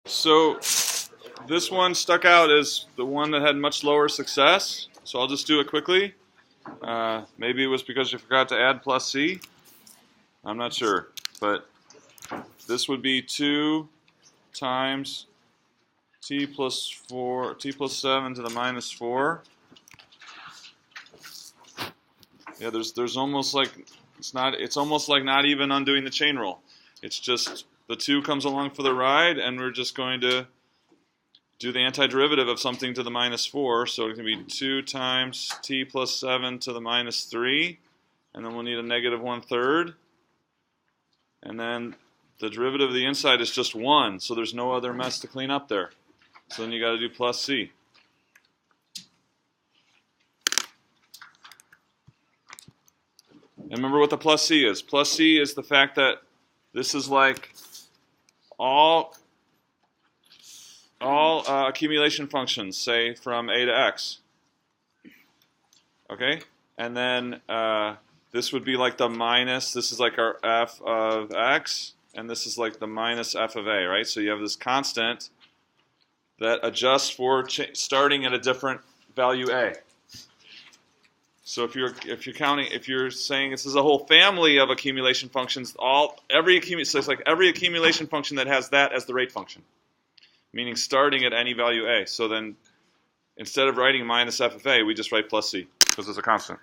So this one stuck out as the one that had much lower success. So I'll just do it quickly. Maybe it was because you forgot to add plus c. I'm not sure. But this would be 2 times t plus 7 to the minus 4. Yeah, there's almost like it's almost like not even undoing the chain rule. It's just the 2 comes along for the ride, and we're just going to do the antiderivative of something to the minus 4. So it's going to be 2 times t plus 7 to the minus 3, and then we'll need a negative 1/3. And then the derivative of the inside is just 1, so there's no other mess to clean up there. So then you got to do plus c. And remember what the plus c is. Plus c is the fact that this is like all accumulation functions, say from a to x. Okay? And then this would be like the minus, this is like our f of x, and this is like the minus f of a, right? So you have this constant that adjusts for starting at a different value a. So if you're saying this is a whole family of accumulation functions, so it's like every accumulation function that has that as the rate function, meaning starting at any value a. So then instead of writing minus f of a, we just write plus c because it's a constant.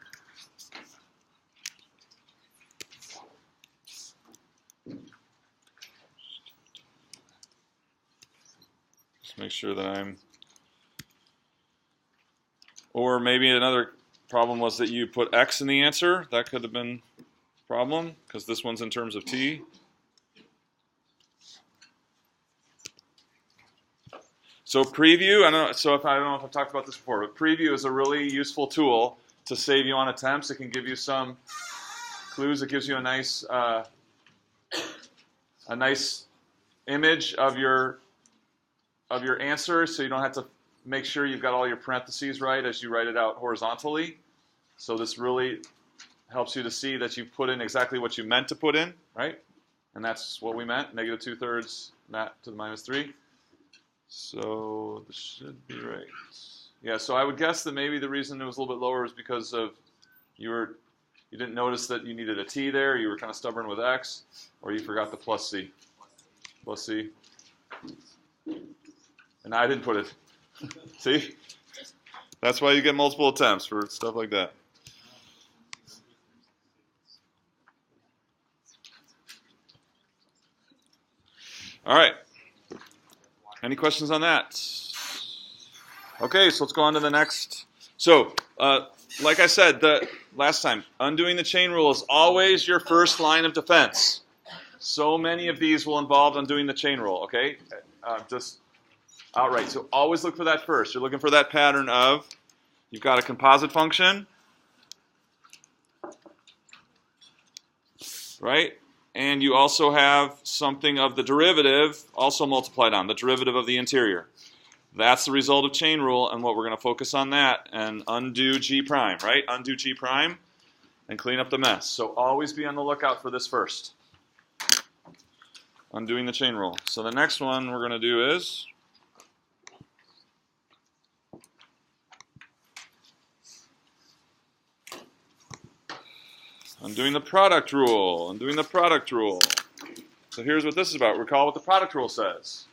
Just make sure that I'm, or maybe another problem was that you put x in the answer. That could have been a problem because this one's in terms of t. So preview, I don't know if I've talked about this before, but preview is a really useful tool to save you on attempts. It can give you some clues. It gives you a nice image of your answer, so you don't have to make sure you've got all your parentheses right as you write it out horizontally. So this really helps you to see that you put in exactly what you meant to put in, right? And that's what we meant, negative 2/3 that to the minus 3. So this should be right. Yeah, so I would guess that maybe the reason it was a little bit lower is because of you didn't notice that you needed a t there, you were kind of stubborn with x, or you forgot the plus c. Plus c. And I didn't put it. See? That's why you get multiple attempts for stuff like that. All right. Any questions on that? Okay, so let's go on to the next. So, like I said last time, undoing the chain rule is always your first line of defense. So many of these will involve undoing the chain rule, okay? Just outright. So always look for that first. You're looking for that pattern of, you've got a composite function, right? And you also have something of the derivative also multiplied on, the derivative of the interior. That's the result of chain rule, and what we're going to focus on that and undo G prime, right? Undo G prime and clean up the mess. So always be on the lookout for this first. Undoing the chain rule. So the next one we're going to do is undoing the product rule. Undoing the product rule. So here's what this is about. Recall what the product rule says.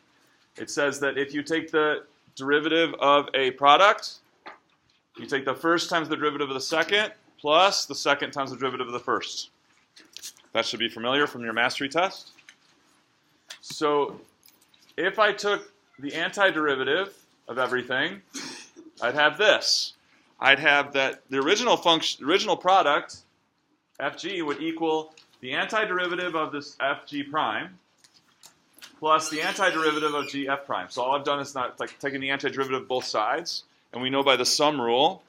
It says that if you take the derivative of a product, you take the first times the derivative of the second plus the second times the derivative of the first. That should be familiar from your mastery test. So if I took the antiderivative of everything, I'd have this. I'd have that the original product, fg, would equal the antiderivative of this fg prime plus the antiderivative of gf prime. So all I've done is not like taking the antiderivative of both sides, and we know by the sum rule,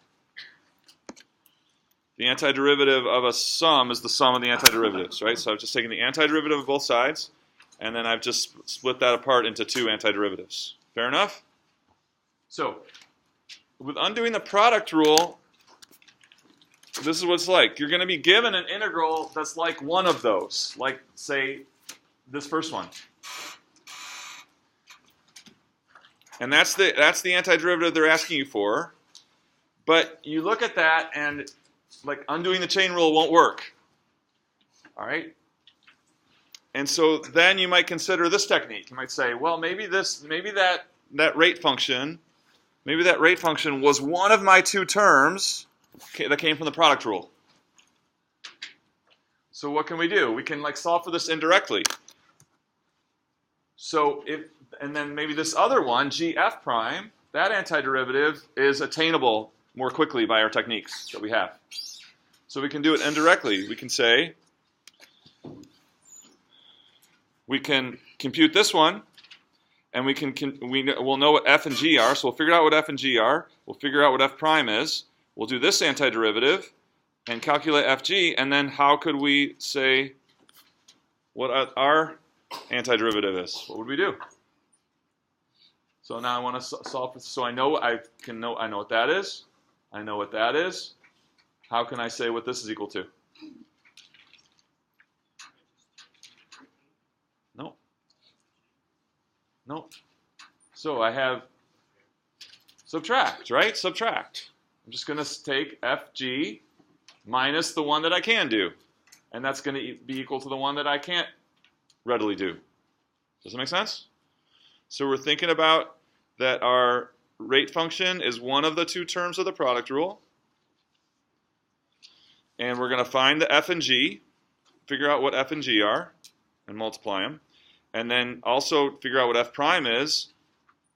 the antiderivative of a sum is the sum of the antiderivatives, right? So I've just taken the antiderivative of both sides, and then I've just split that apart into 2 antiderivatives. Fair enough? So with undoing the product rule, this is what it's like. You're going to be given an integral that's like one of those, like, say, this first one. And that's the antiderivative they're asking you for. But you look at that and like undoing the chain rule won't work. All right? And so then you might consider this technique. You might say, well, maybe that rate function was one of my two terms that came from the product rule. So what can we do? We can like solve for this indirectly. So and then maybe this other one, gf prime, that antiderivative is attainable more quickly by our techniques that we have. So we can do it indirectly. We can say, we can compute this one, and we'll know what f and g are, so we'll figure out what f and g are. We'll figure out what f prime is. We'll do this antiderivative and calculate fg, and then how could we say what our antiderivative is? What would we do? So now I want to solve this. So I know what that is. I know what that is. How can I say what this is equal to? No. So I have subtract, right? Subtract. I'm just going to take fg minus the one that I can do. And that's going to be equal to the one that I can't readily do. Does that make sense? So we're thinking about that our rate function is one of the two terms of the product rule. And we're going to find the f and g, figure out what f and g are, and multiply them. And then also figure out what f prime is,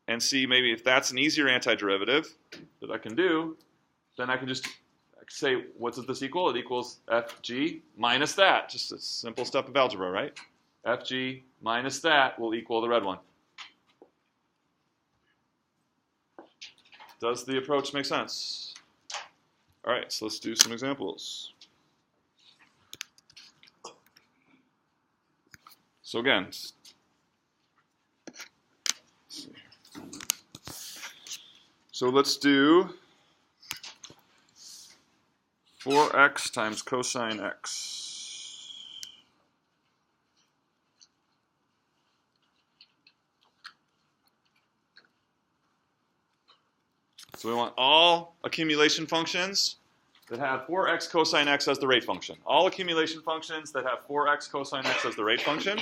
and see maybe if that's an easier antiderivative that I can do, then I can just say, what does this equal? It equals fg minus that. Just a simple step of algebra, right? Fg minus that will equal the red one. Does the approach make sense? All right, so let's do some examples. So again, so let's do 4x times cosine x. So we want all accumulation functions that have 4x cosine x as the rate function. All accumulation functions that have 4x cosine x as the rate function.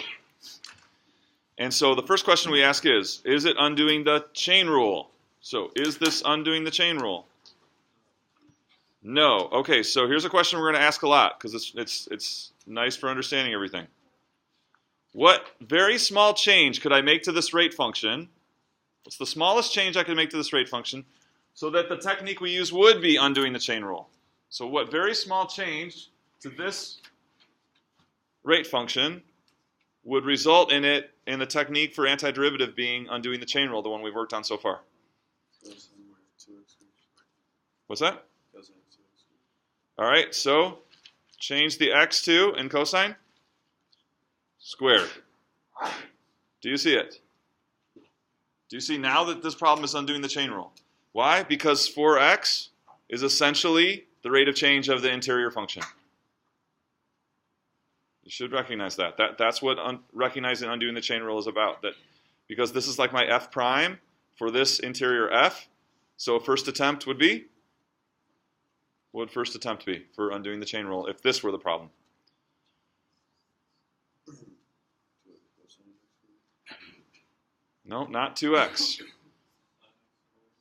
And so the first question we ask is it undoing the chain rule? So is this undoing the chain rule? No. Okay, so here's a question we're going to ask a lot because it's nice for understanding everything. What very small change could I make to this rate function? What's the smallest change I could make to this rate function so that the technique we use would be undoing the chain rule? So what very small change to this rate function would result in the technique for antiderivative being undoing the chain rule, the one we've worked on so far? What's that? All right, so change the x to in cosine squared. Do you see it? Do you see now that this problem is undoing the chain rule? Why? Because 4x is essentially the rate of change of the interior function. You should recognize that. That's what recognizing undoing the chain rule is about. That because this is like my f prime for this interior f, so a first attempt would be? What would first attempt be for undoing the chain rule if this were the problem? No, not 2x.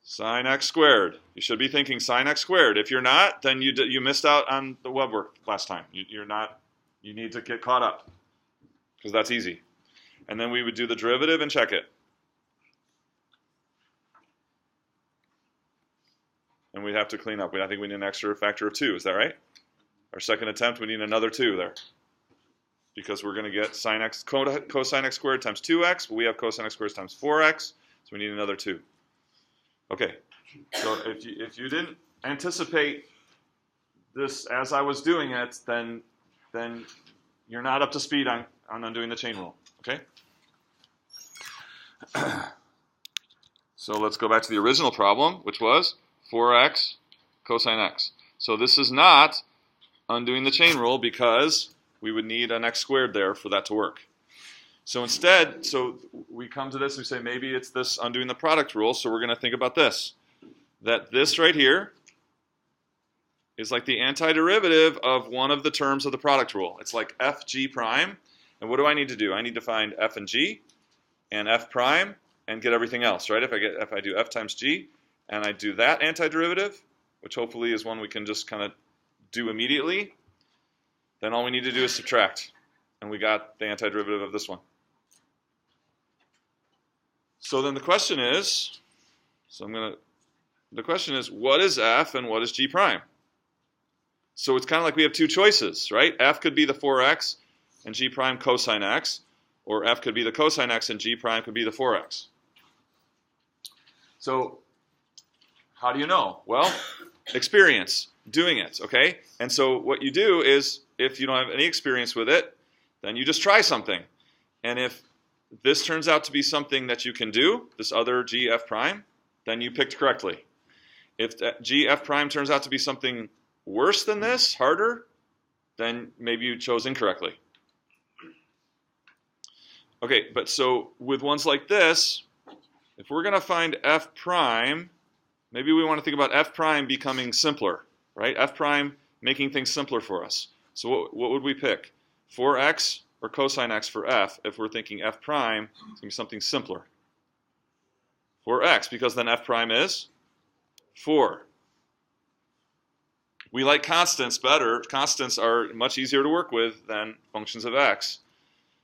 Sine x squared. You should be thinking sine x squared. If you're not, then you missed out on the web work last time. You're not. You need to get caught up because that's easy. And then we would do the derivative and check it. And we'd have to clean up. I think we need an extra factor of 2. Is that right? Our second attempt, we need another 2 there. Because we're going to get sine x, cosine x squared times 2x. But we have cosine x squared times 4x. So we need another 2. Okay. So if you didn't anticipate this as I was doing it, then you're not up to speed on undoing the chain rule. Okay? So let's go back to the original problem, which was 4x cosine x. So this is not undoing the chain rule because we would need an x squared there for that to work. So instead, so we come to this and we say maybe it's this undoing the product rule, so we're going to think about this. That this right here is like the antiderivative of one of the terms of the product rule. It's like f g prime. And what do I need to do? I need to find f and g and f prime and get everything else, right? If I do f times g and I do that antiderivative, which hopefully is one we can just kind of do immediately, then all we need to do is subtract. And we got the antiderivative of this one. So then the question is, the question is, what is f and what is g prime? So it's kind of like we have two choices, right? F could be the 4x and g prime cosine x, or f could be the cosine x and g prime could be the 4x. So how do you know? Well, experience, doing it, okay? And so what you do is, if you don't have any experience with it, then you just try something. And if this turns out to be something that you can do, this other g f prime, then you picked correctly. If g f prime turns out to be something worse than this, harder, then maybe you chose incorrectly. Okay, but so with ones like this, if we're going to find f prime, maybe we want to think about f prime becoming simpler, right? F prime making things simpler for us. So what would we pick? 4x or cosine x for f if we're thinking f prime is going to be something simpler? 4x, because then f prime is 4. We like constants better. Constants are much easier to work with than functions of x.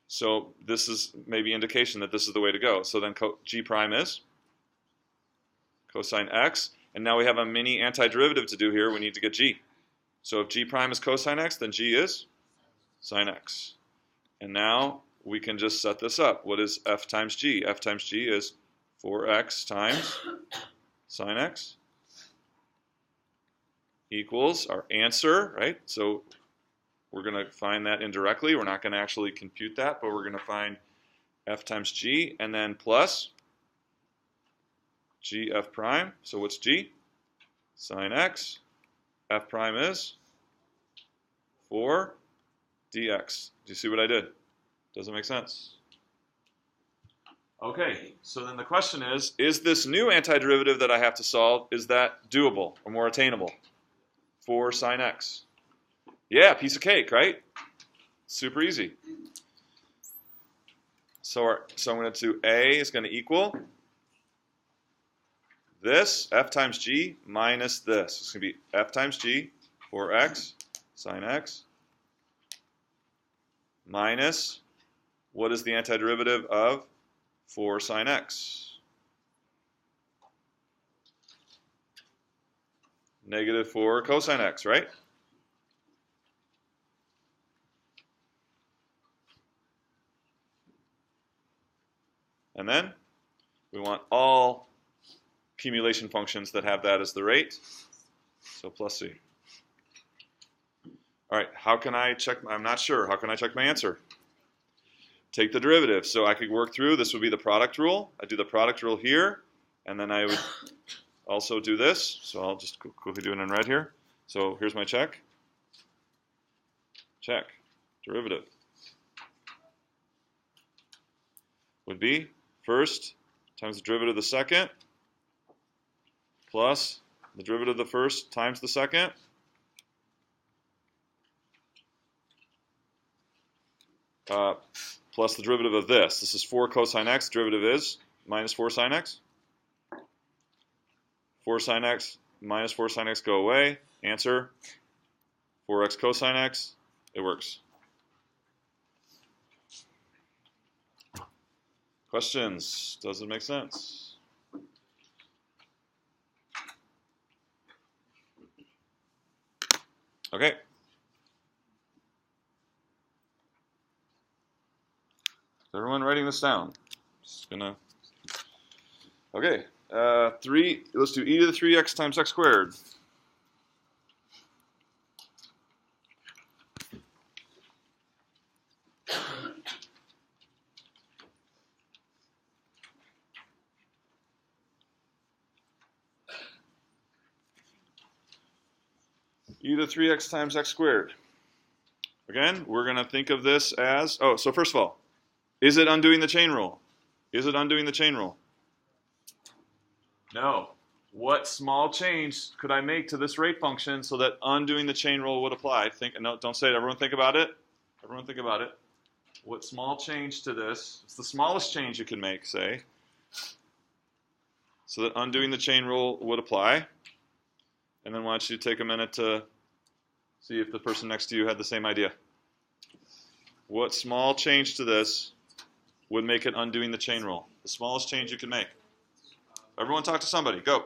So this is maybe indication that this is the way to go. So then g prime is cosine x. And now we have a mini antiderivative to do here. We need to get g. So if g prime is cosine x, then g is sine x. And now we can just set this up. What is f times g? F times g is 4x times sine x equals our answer, right? So we're going to find that indirectly. We're not going to actually compute that, but we're going to find f times g and then plus g f prime. So what's g? Sine x. F prime is 4 dx. Do you see what I did? Doesn't make sense. Okay, so then the question is this new antiderivative that I have to solve, is that doable or more attainable? 4 sine x. Yeah, piece of cake, right? Super easy. So I'm going to do A is going to equal this, f times g minus this. It's going to be f times g, 4x, sine x, minus, what is the antiderivative of 4 sine x? Negative 4 cosine x, right? And then we want all accumulation functions that have that as the rate. So plus c. All right, how can I check? I'm not sure. How can I check my answer? Take the derivative. So I could work through, this would be the product rule. I do the product rule here, and then I would also do this. So I'll just quickly do it in red here. So here's my check. Check. Derivative would be first times the derivative of the second plus the derivative of the first times the second plus the derivative of this. This is 4 cosine x. Derivative is minus 4 sine x. 4 sine x minus 4 sine x go away. Answer 4x cosine x. It works. Questions? Does it make sense? Okay. Is everyone writing this down? Just gonna. Okay. 3. Let's do e to the 3x times x squared. E to the 3x times x squared. Again, we're going to think of this as, so first of all, Is it undoing the chain rule? Is it undoing the chain rule? No. What small change could I make to this rate function so that undoing the chain rule would apply? No, don't say it. Everyone think about it. Everyone think about it. What small change to this? It's the smallest change you can make, say, so that undoing the chain rule would apply. And then why don't you take a minute to see if the person next to you had the same idea. What small change to this would make it undoing the chain rule? The smallest change you can make. Everyone talk to somebody. Go.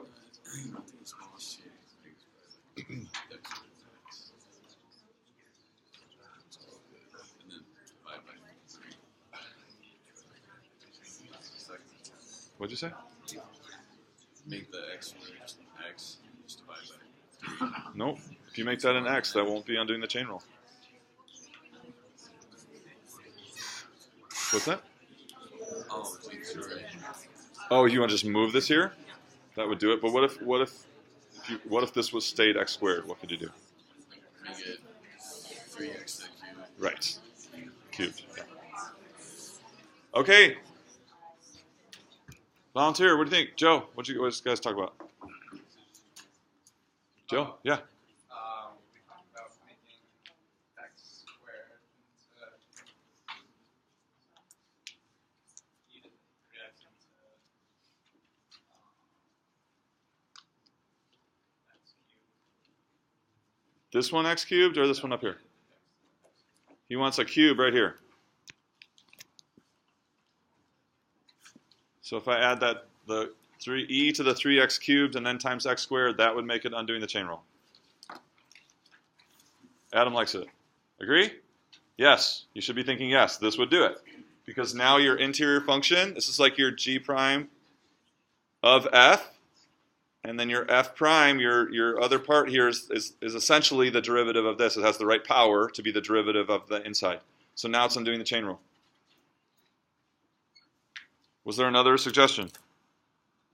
What'd you say? Make the x just an x and just divide by 3. Nope. If you make that an x, that won't be undoing the chain rule. What's that? Oh, it's right. Oh, you want to just move this here? That would do it. But what if this was stayed x squared? What could you do? Make it 3x to the cube. Right. Cubed. Yeah. Okay. Volunteer, what do you think? Joe, what you guys talk about? Joe? Yeah. We talked about making x squared into x into x cubed. This one x cubed or this one up here? He wants a cube right here. So if I add that, the 3e to the 3x cubed and then times x squared, that would make it undoing the chain rule. Adam likes it. Agree? Yes. You should be thinking yes. This would do it. Because now your interior function, this is like your g prime of f, and then your f prime, your other part here is essentially the derivative of this. It has the right power to be the derivative of the inside. So now it's undoing the chain rule. Was there another suggestion?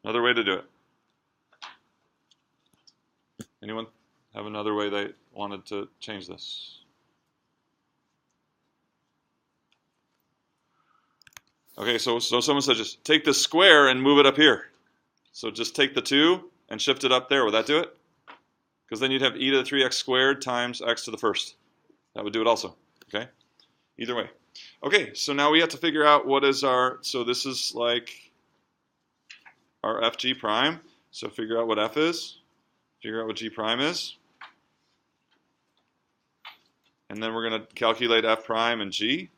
Another way to do it? Anyone have another way they wanted to change this? Okay, so someone said just take the square and move it up here. So just take the 2 and shift it up there. Would that do it? Because then you'd have e to the 3x squared times x to the first. That would do it also. Okay? Either way. Okay, so now we have to figure out what is our, so this is like our fg prime. So figure out what f is, figure out what g prime is. And then we're going to calculate f prime and g.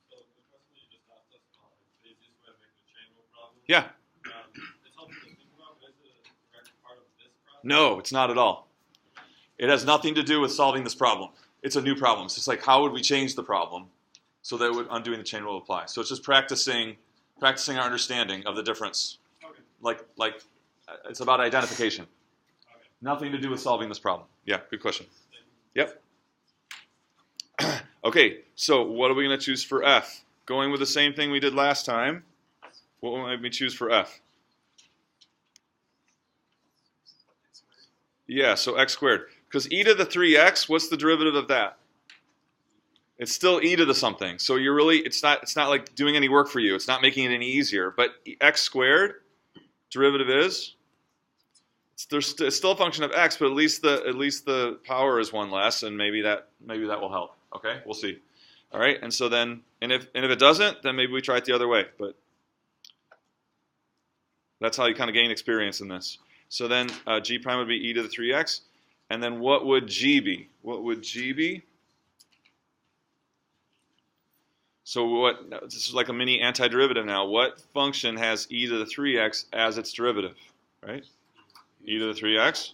So the question you just asked us about is the easiest way to make the chain rule problem. Yeah. It's helpful to think about, but is it a direct part of this problem? No, it's not at all. It has nothing to do with solving this problem. It's a new problem. So it's like, how would we change the problem so that would undoing the chain rule apply? So it's just practicing our understanding of the difference. Okay. Like it's about identification. Okay. Nothing to do with solving this problem. Yeah, good question. Yep. Okay, so what are we going to choose for f? Going with the same thing we did last time, what might we choose for f? Yeah, so x squared. Because e to the 3x, what's the derivative of that? It's still e to the something. So you're really, it's not like doing any work for you. It's not making it any easier. But x squared, derivative is, it's still a function of x, but at least the power is 1 less, and maybe that will help. Okay, we'll see. All right, and so then, and if it doesn't, then maybe we try it the other way. But that's how you kind of gain experience in this. So then g prime would be e to the 3x. And then what would g be? What would g be? So this is like a mini antiderivative now. What function has e to the 3x as its derivative? Right? E to the 3x?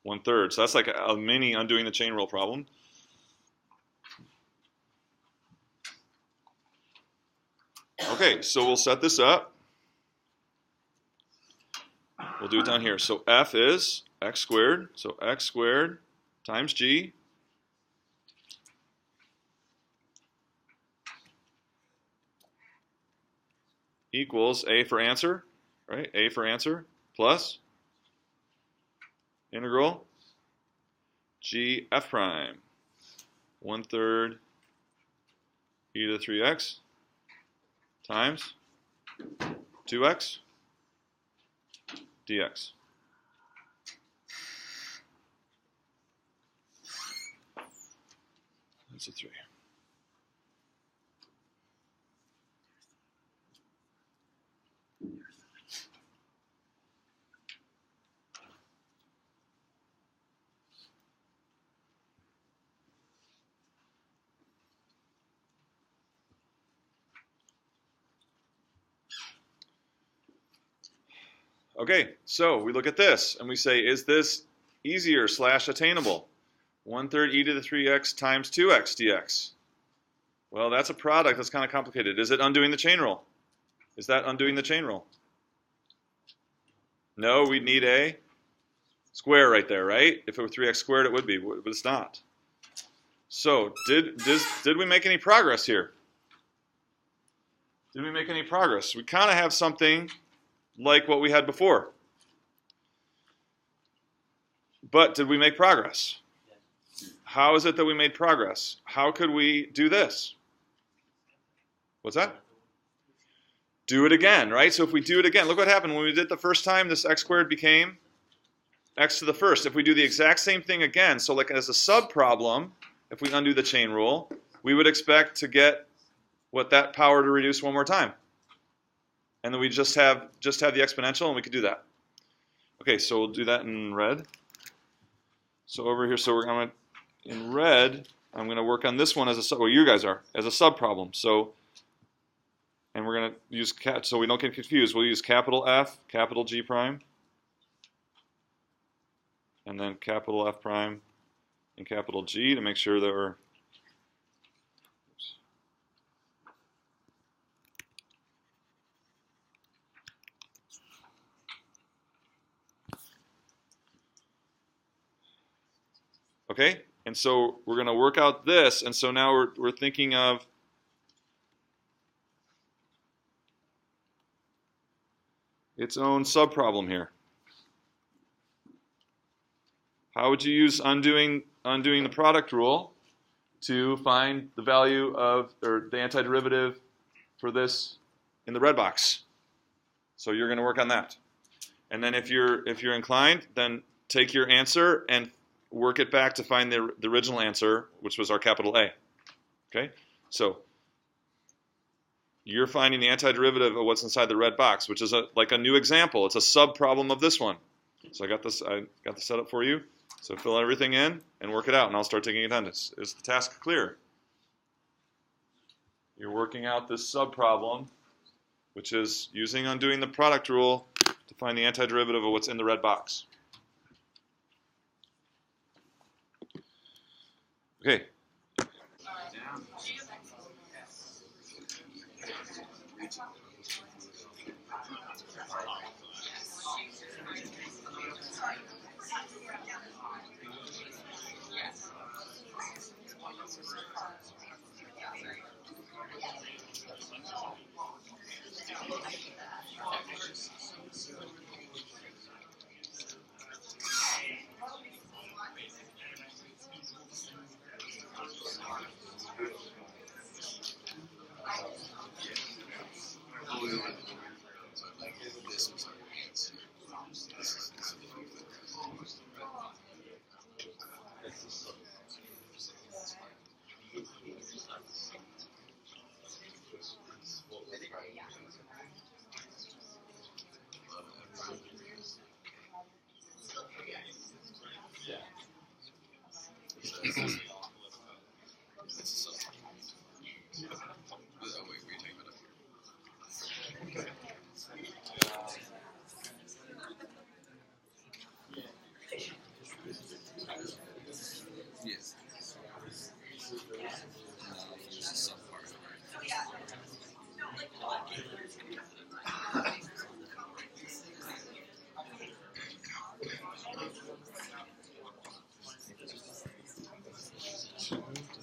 1/3. So that's like a mini undoing the chain rule problem. Okay, so we'll set this up. We'll do it down here. So f is x squared. So x squared times g equals a for answer, right? A for answer plus integral g f prime 1/3 e to the 3x times 2x dx. That's a 3. Okay, so we look at this and we say, is this easier / attainable? 1/3 e to the 3x times 2x dx. Well, that's a product that's kind of complicated. Is it undoing the chain rule? Is that undoing the chain rule? No, we'd need a square right there, right? If it were 3x squared, it would be, but it's not. So did we make any progress here? Did we make any progress? We kind of have something like what we had before. But did we make progress? How is it that we made progress? How could we do this? What's that? Do it again, right? So if we do it again, look what happened when we did it the first time. This x squared became x to the first. If we do the exact same thing again, so like as a sub-problem, if we undo the chain rule, we would expect to get what, that power to reduce one more time. And then we just have the exponential, and we could do that. Okay, so we'll do that in red. So over here, in red, I'm going to work on this one as a sub. Well, you guys are as a sub problem. So, and we're going to use so we don't get confused. We'll use capital F, capital G prime, and then capital F prime and capital G to make sure that we're. Okay, and so we're going to work out this, and so now we're thinking of its own subproblem here. How would you use undoing the product rule to find the value of, or the antiderivative for this in the red box? So you're going to work on that, and then if you're inclined, then take your answer and work it back to find the original answer, which was our capital A. Okay, so you're finding the antiderivative of what's inside the red box, which is like a new example. It's a sub-problem of this one. So I got this set up for you. So fill everything in and work it out, and I'll start taking attendance. Is the task clear? You're working out this sub-problem, which is using undoing the product rule to find the antiderivative of what's in the red box. Okay. Yes.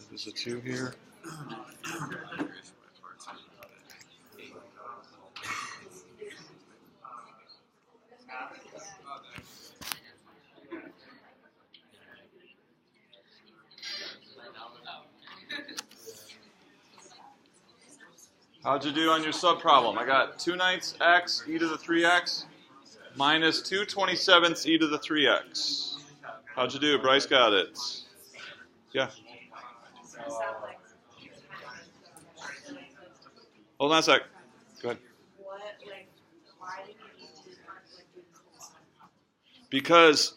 There's a 2 here. How'd you do on your subproblem? I got 2/9 x e to the 3x minus 2/27 e to the 3x. How'd you do? Bryce got it. Yeah. Hold on a sec. Go ahead. Because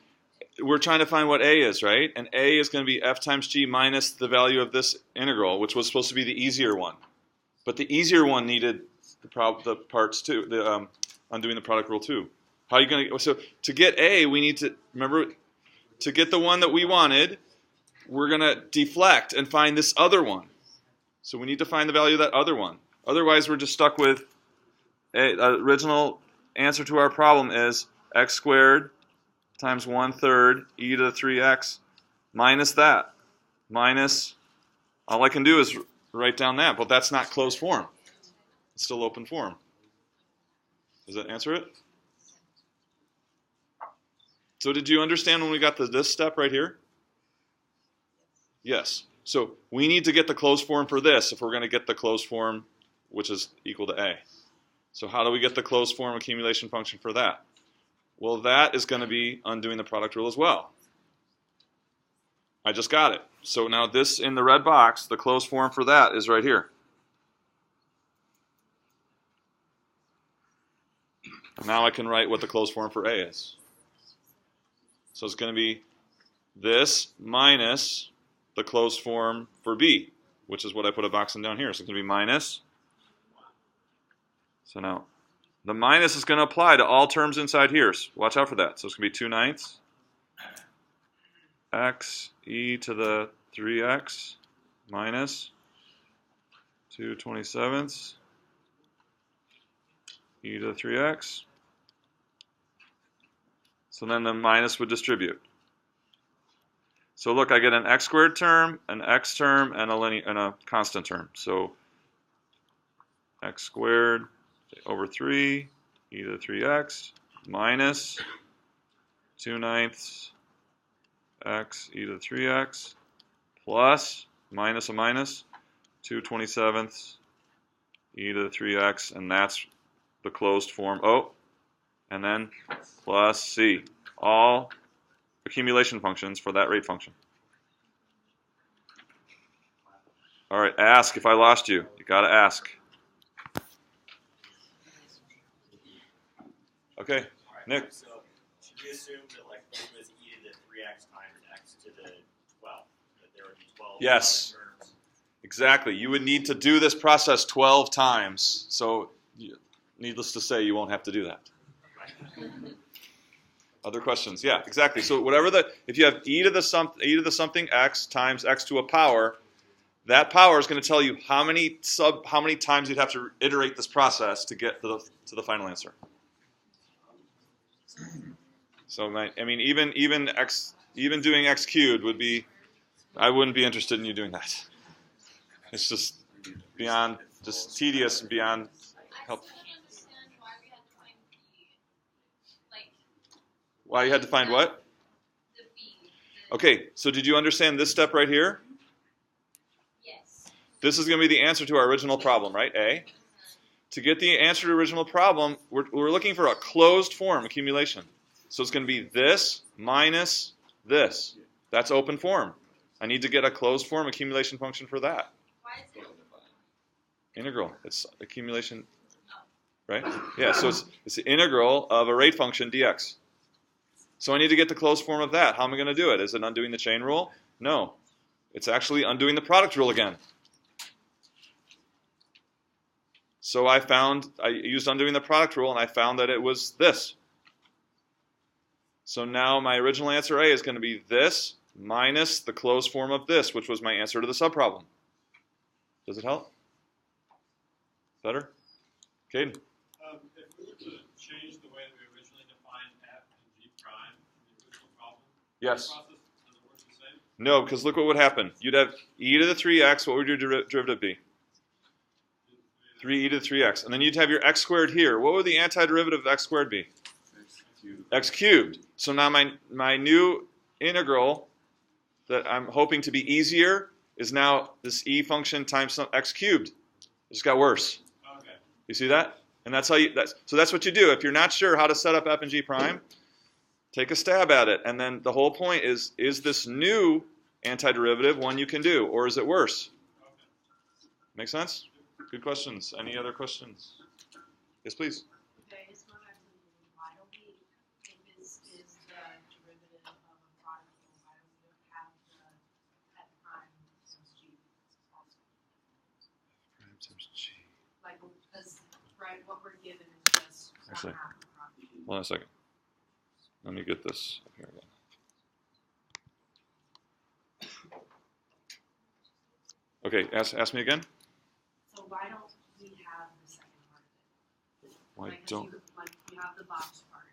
we're trying to find what a is, right? And a is going to be f times g minus the value of this integral, which was supposed to be the easier one. But the easier one needed the parts too, the undoing the product rule too. How are you going to? So to get a, we need to remember to get the one that we wanted. We're going to deflect and find this other one. So we need to find the value of that other one. Otherwise, we're just stuck with the original answer to our problem is x squared times 1/3 e to the 3x minus that. Minus, all I can do is write down that, but that's not closed form. It's still open form. Does that answer it? So did you understand when we got to this step right here? Yes. So we need to get the closed form for this if we're going to get the closed form, which is equal to a. So how do we get the closed form accumulation function for that? Well, that is going to be undoing the product rule as well. I just got it. So now this in the red box, the closed form for that is right here. Now I can write what the closed form for a is. So it's going to be this minus the closed form for b, which is what I put a box in down here. So it's going to be minus. So now the minus is going to apply to all terms inside here. So watch out for that. So it's going to be 2/9 x e to the 3x minus 2/27 e to the 3x. So then the minus would distribute. So look, I get an x squared term, an x term, and a constant term. So x squared over 3 e to the 3x minus 2/9 x e to the 3x plus minus a minus 2/27 e to the 3x, and that's the closed form O, and then plus c, all accumulation functions for that rate function. All right, ask if I lost you. You got to ask. Okay, Nick. So should we assume that like it was e to the 3x times x to the 12, that there would be 12 Yes. terms? Exactly. You would need to do this process 12 times. So needless to say, you won't have to do that. Other questions? Yeah, exactly. So whatever if you have e to the something x times x to a power, that power is going to tell you how many times you'd have to iterate this process to get to the final answer. So I mean, even doing x cubed would be, I wouldn't be interested in you doing that. It's just beyond, just tedious and beyond help. Why you had to find what? Okay, so did you understand this step right here? Yes. This is going to be the answer to our original problem, right? A. To get the answer to the original problem, we're looking for a closed form accumulation. So it's going to be this minus this. That's open form. I need to get a closed form accumulation function for that. Why is it? Integral. It's accumulation, right? Yeah, so it's the integral of a rate function dx. So I need to get the closed form of that. How am I going to do it? Is it undoing the chain rule? No. It's actually undoing the product rule again. So I used undoing the product rule, and I found that it was this. So now my original answer A is going to be this minus the closed form of this, which was my answer to the subproblem. Does it help? Better? Caden? If we were to change the way that we originally defined f and g prime in the original problem, Yes. the process, does it work the same? No, because look what would happen. You'd have e to the 3x. What would your derivative be? 3e to the 3x. And then you'd have your x squared here. What would the antiderivative of x squared be? X cubed. So now my new integral that I'm hoping to be easier is now this e function times some x cubed. It just got worse. You see that? And that's how so that's what you do. If you're not sure how to set up f and g prime, take a stab at it. And then the whole point is this new antiderivative one you can do, or is it worse? Make sense? Good questions. Any other questions? Yes, please. Okay, it's not actually why don't we, if this is the derivative of a product, why don't we have the f prime times g also? Prime times g. Like, because, right, what we're given is just Actually, one half the product. hold on a second. Let me get this up here again. Okay, ask me again. So why don't we have the second part of it? Why Like, if don't? you have the box part,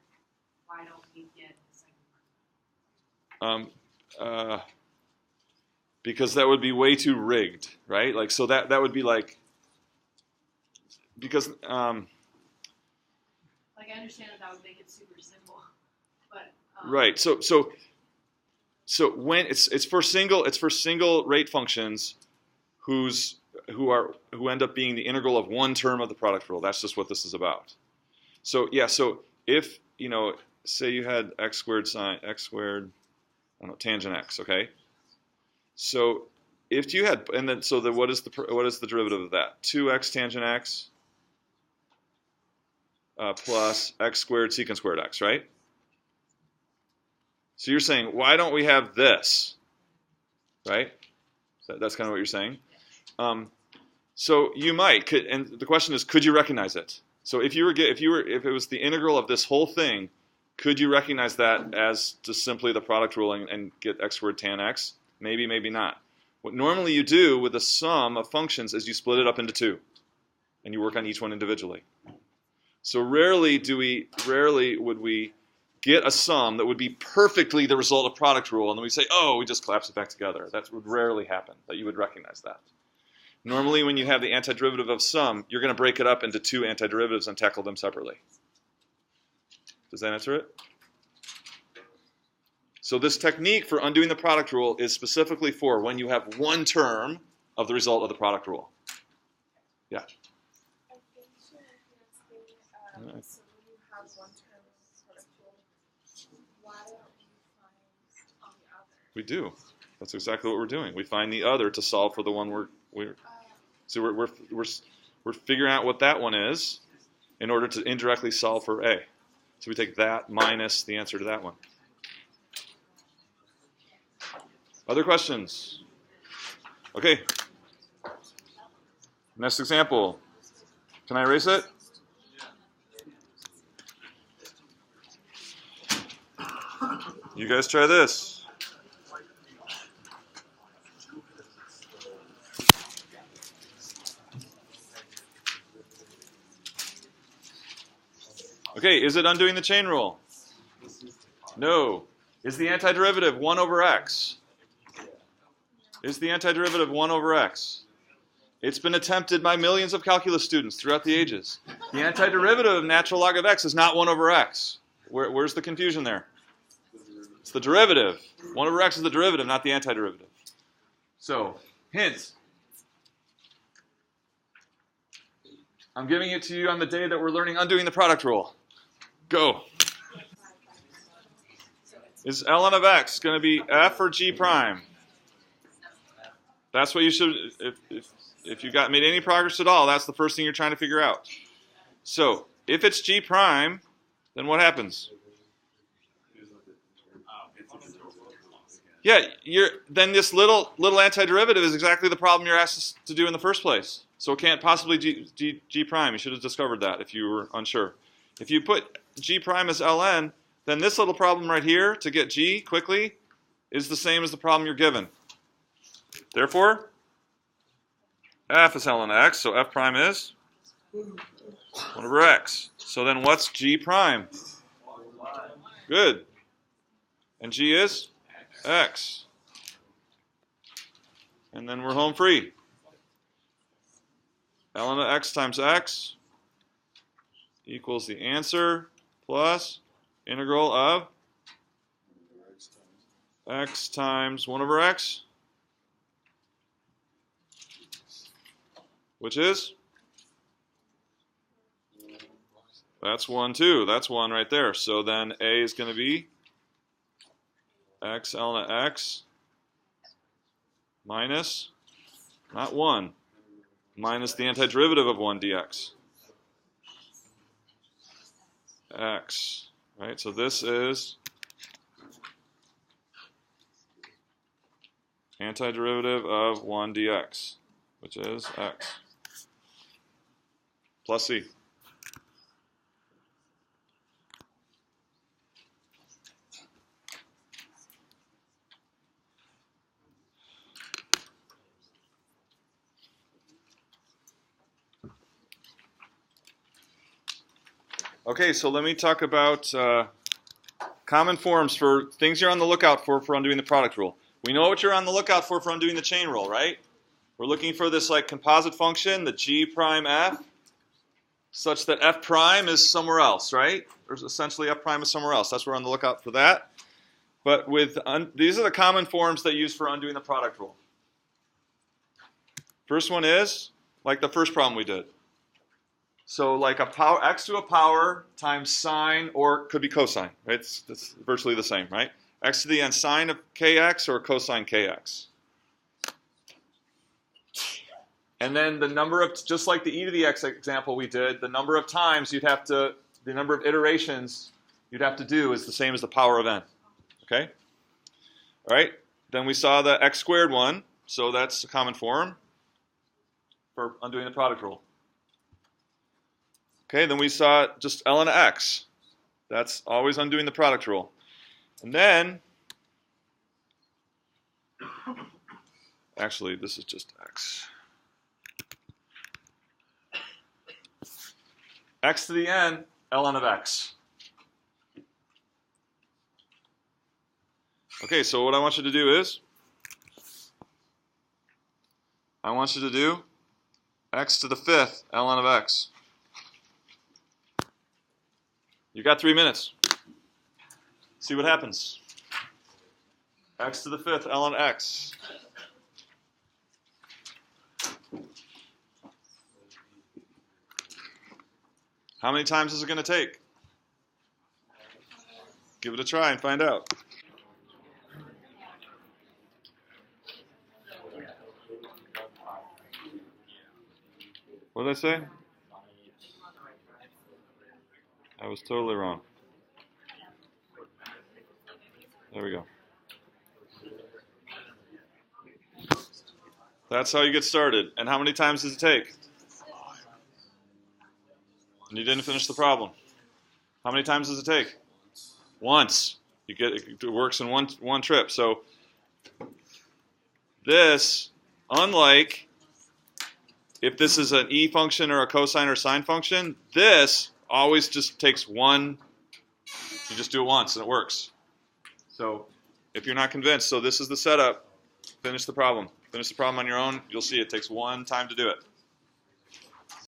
why don't we get the second part of it? Because that would be way too rigged, right? Like, so that would be like, because Like, I understand that would make it super simple, but right. So when it's for single rate functions who end up being the integral of one term of the product rule. That's just what this is about. So yeah. So if say you had x squared, I don't know, tangent x. Okay. So if you had, and then what is the derivative of that? 2x tangent x plus x squared secant squared x, right? So you're saying, why don't we have this, right? That's kind of what you're saying. So you might, and the question is, could you recognize it? So if it was the integral of this whole thing, could you recognize that as just simply the product rule and get x squared tan x? Maybe, maybe not. What normally you do with the sum of functions is you split it up into two, and you work on each one individually. So rarely would we get a sum that would be perfectly the result of product rule, and then we say, oh, we just collapse it back together. That would rarely happen, that you would recognize that. Normally, when you have the antiderivative of sum, you're going to break it up into two antiderivatives and tackle them separately. Does that answer it? So this technique for undoing the product rule is specifically for when you have one term of the result of the product rule. Yeah. I think so when you have one term of product rule, why don't we find on the other? We do. That's exactly what we're doing. We find the other to solve for the one we're figuring out what that one is in order to indirectly solve for A. So we take that minus the answer to that one. Other questions? Okay. Next example. Can I erase it? You guys try this. Okay, is it undoing the chain rule? No. Is the antiderivative 1 over x? Is the antiderivative 1 over x? It's been attempted by millions of calculus students throughout the ages. The antiderivative of natural log of x is not 1 over x. Where's the confusion there? It's the derivative. 1 over x is the derivative, not the antiderivative. So, hint. I'm giving it to you on the day that we're learning undoing the product rule. Go. Is ln of x going to be f or g prime? That's what you should, if you made any progress at all, that's the first thing you're trying to figure out. So, if it's g prime, then what happens? Yeah, then this little antiderivative is exactly the problem you're asked to do in the first place. So it can't possibly g prime. You should have discovered that if you were unsure. If you put g prime as ln, then this little problem right here to get g quickly is the same as the problem you're given. Therefore, f is ln x, so f prime is 1 over x. So then what's g prime? Good. And g is x. And then we're home free. Ln of x times x equals the answer plus integral of x times 1 over x, which is That's 1 too. That's 1 right there. So then A is going to be x ln of x minus, not 1, minus the antiderivative of 1 dx. X. Right? So this is antiderivative of 1 dx, which is x, plus c. Okay, so let me talk about common forms for things you're on the lookout for undoing the product rule. We know what you're on the lookout for undoing the chain rule, right? We're looking for this like composite function, the g prime f, such that f prime is somewhere else, right? Or essentially f prime is somewhere else. That's where we're on the lookout for that. But with these are the common forms that use for undoing the product rule. First one is like the first problem we did. So like a power x to a power times sine, or it could be cosine, right? It's virtually the same, right? X to the n sine of kx or cosine kx. And then the number of, just like the e to the x example we did, the number of times the number of iterations you'd have to do is the same as the power of n. Okay? All right? Then we saw the x squared one, so that's a common form for undoing the product rule. Okay, then we saw just ln of x. That's always undoing the product rule. And then, actually, this is just x. X to the n, ln of x. Okay, so what I want you to do is, I want you to do x to the 5th, ln of x. You got 3 minutes. See what happens. X to the 5th, ln x. How many times is it going to take? Give it a try and find out. What did I say? I was totally wrong. There we go. That's how you get started. And how many times does it take? And you didn't finish the problem. How many times does it take? Once. It works in one trip. So this, unlike if this is an e function or a cosine or sine function, this always just takes one. You just do it once and it works. So if you're not convinced, so this is the setup. Finish the problem. Finish the problem on your own. You'll see it takes one time to do it.